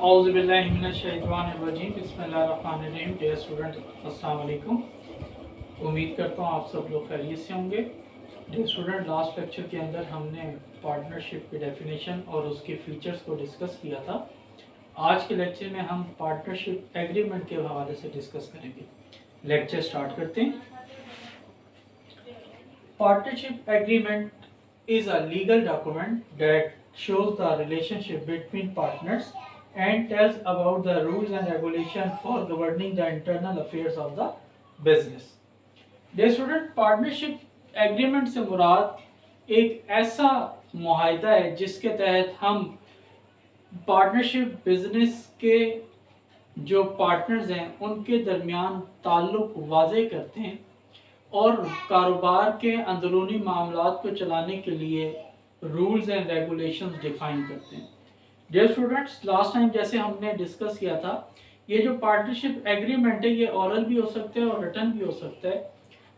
औज़ुबिल्लाहिमिनश्शैतानिर्रजीम बिस्मिल्लाहिर्रहमानिर्रहीम। Dear student, अस्सलाम वालेकुम। उम्मीद करता हूँ आप सब लोग खैरियत से होंगे। डियर स्टूडेंट, लास्ट लेक्चर के अंदर हमने पार्टनरशिप की डेफिनेशन और उसके फीचर्स को डिस्कस किया था। आज के लेक्चर में हम पार्टनरशिप एग्रीमेंट के हवाले से डिस्कस करेंगे। लेक्चर स्टार्ट करते हैं। Partnership agreement is a legal document that shows the relationship between partners and tells about the rules and regulations for governing the internal affairs of the business. Dear student, partnership agreement से मुराद एक ऐसा मुआहदा है जिसके तहत हम partnership business के जो partners हैं उनके दरमियान ताल्लुक वाज़े करते हैं और कारोबार के अंदरूनी मामलात को चलाने के लिए रूल्स एंड रेगुलेशंस डिफाइन करते हैं। डियर स्टूडेंट्स, लास्ट टाइम जैसे हमने डिस्कस किया था, ये जो पार्टनरशिप एग्रीमेंट है ये ओरल भी हो सकता है और रिटन भी हो सकता है।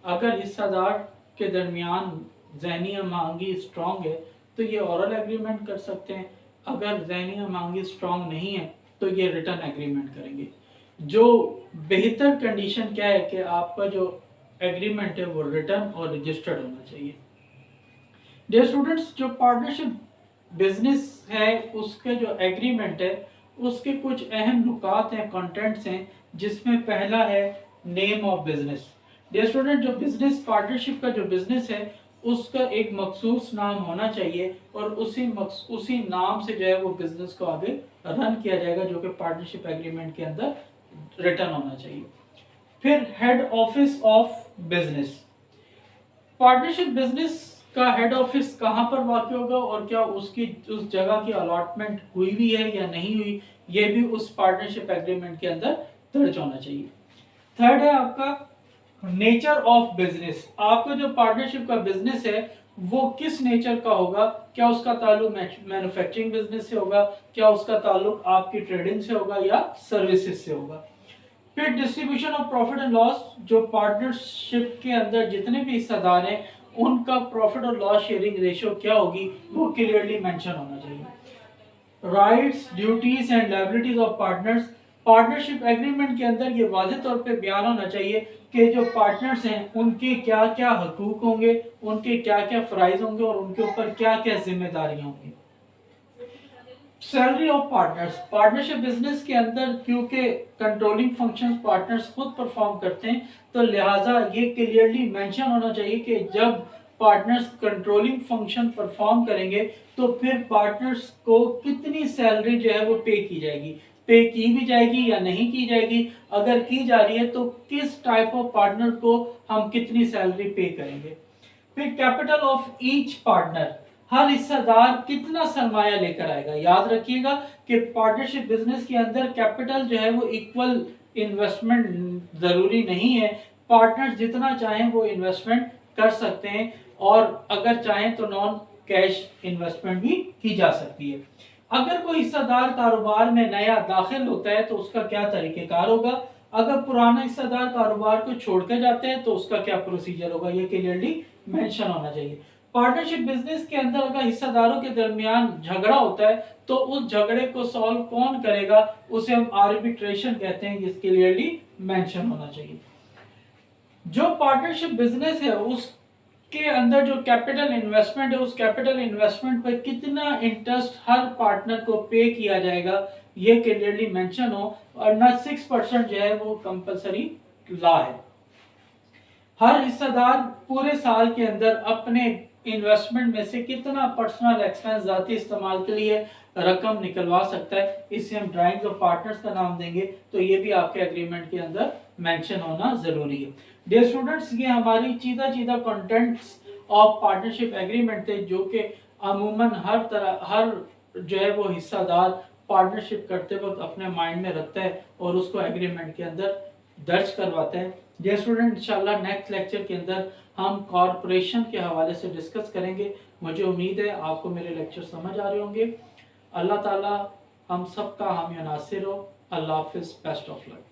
अगर हिस्सेदार के दरमियान ज़हनी हमआहंगी स्ट्रॉन्ग है तो ये ओरल एग्रीमेंट कर सकते हैं। अगर ज़हनी हमआहंगी स्ट्रॉन्ग नहीं है तो ये रिटन एग्रीमेंट करेंगे। जो बेहतर कंडीशन क्या है कि आपका जो एग्रीमेंट है वो रिटन और रजिस्टर्ड होना चाहिए। डियर स्टूडेंट्स, जो पार्टनरशिप बिजनेस है उसके जो एग्रीमेंट है उसके कुछ अहम नुकात हैं, कंटेंट्स हैं, जिसमें पहला है name of business. Dear student, जो बिजनेस पार्टनरशिप का जो बिजनेस है उसका एक मखसूस नाम होना चाहिए और उसी नाम से जो है वो बिजनेस को आगे रन किया जाएगा, जो कि पार्टनरशिप एग्रीमेंट के अंदर रिटन होना चाहिए। फिर head office of business. Partnership business का हेड ऑफिस कहाँ पर वाक़ होगा और क्या उस जगह की अलॉटमेंट हुई भी है या नहीं हुई, ये भी उस पार्टनरशिप एग्रीमेंट के अंदर दर्ज होना चाहिए। थर्ड है आपका नेचर ऑफ बिजनेस। आपका जो पार्टनरशिप का बिजनेस है वो किस नेचर का होगा, क्या उसका ताल्लुक मैन्युफैक्चरिंग बिजनेस से होगा, क्या उसका ताल्लुक आपकी ट्रेडिंग से होगा या सर्विसेज से होगा। फिर distribution of profit and loss. जो पार्टनरशिप के अंदर जितने भी हिस्सेदार हैं उनका प्रॉफिट और लॉस शेयरिंग रेशियो क्या होगी वो क्लियरली मेंशन होना चाहिए। Rights, duties and liabilities of partners. Partnership agreement के अंदर ये वाज़ेह तौर पे बयान होना चाहिए कि जो पार्टनर्स हैं उनके क्या क्या हकूक होंगे, उनके क्या क्या फ़राइज़ होंगे और उनके ऊपर क्या क्या जिम्मेदारियां होंगी। Salary of partners. Partnership business के अंदर क्योंकि कंट्रोलिंग फंक्शंस पार्टनर्स खुद परफॉर्म करते हैं तो लिहाजा ये क्लियरली मेंशन होना चाहिए कि जब पार्टनर्स कंट्रोलिंग फंक्शन परफॉर्म करेंगे तो फिर पार्टनर्स को कितनी सैलरी जो है वो पे की जाएगी, पे की भी जाएगी या नहीं की जाएगी, अगर की जा रही है तो किस टाइप ऑफ पार्टनर को हम कितनी सैलरी पे करेंगे। फिर कैपिटल ऑफ ईच पार्टनर। हर हिस्सेदार कितना सरमाया लेकर आएगा। याद रखिएगा कि पार्टनरशिप बिजनेस के अंदर कैपिटल जो है वो इक्वल इन्वेस्टमेंट जरूरी नहीं है। पार्टनर्स जितना चाहें वो इन्वेस्टमेंट कर सकते हैं और अगर चाहें तो नॉन कैश इन्वेस्टमेंट भी की जा सकती है। अगर कोई हिस्सेदार कारोबार में नया दाखिल होता है तो उसका क्या तरीकेकार होगा, अगर पुराना हिस्सेदार कारोबार को छोड़कर जाते हैं तो उसका क्या प्रोसीजर होगा, ये क्लियरली मेंशन होना चाहिए। पार्टनरशिप बिजनेस के अंदर अगर हिस्सेदारों के दरमियान झगड़ा होता है तो उस झगड़े को सॉल्व कौन करेगा, उसे हम आर्बिट्रेशन कहते हैं, ये क्लियरली मेंशन होना चाहिए। जो पार्टनरशिप बिजनेस है उसके अंदर जो कैपिटल इन्वेस्टमेंट है उस कैपिटल इन्वेस्टमेंट पर कितना इंटरेस्ट हर पार्टनर को पे किया जाएगा ये क्लियरली मेंशन हो, और न 6% जो है वो कंपलसरी लॉ है। हर हिस्सेदार पूरे साल के अंदर अपने इन्वेस्टमेंट में से कितना पर्सनल एक्सपेंस जाती इस्तेमाल के लिए रकम निकलवा सकता है, इससे हम ड्राइंग्स ऑफ पार्टनर्स का नाम देंगे, तो ये भी आपके एग्रीमेंट के अंदर मेंशन होना जरूरी है। डियर स्टूडेंट्स, ये हमारी चीदा कंटेंट्स ऑफ पार्टनरशिप एग्रीमेंट थे जो कि अमूमन हर जो है वो हिस्सेदार पार्टनरशिप करते वक्त अपने माइंड में रखता है और उसको एग्रीमेंट के अंदर दर्ज करवाता है। डियर स्टूडेंट, इंशाल्लाह नेक्स्ट लेक्चर के अंदर हम कॉरपोरेशन के हवाले से डिस्कस करेंगे। मुझे उम्मीद है आपको मेरे लेक्चर समझ आ रहे होंगे। अल्लाह ताला हम सब का हामी नासिर हो। अल्लाह हाफिज़, बेस्ट ऑफ लक।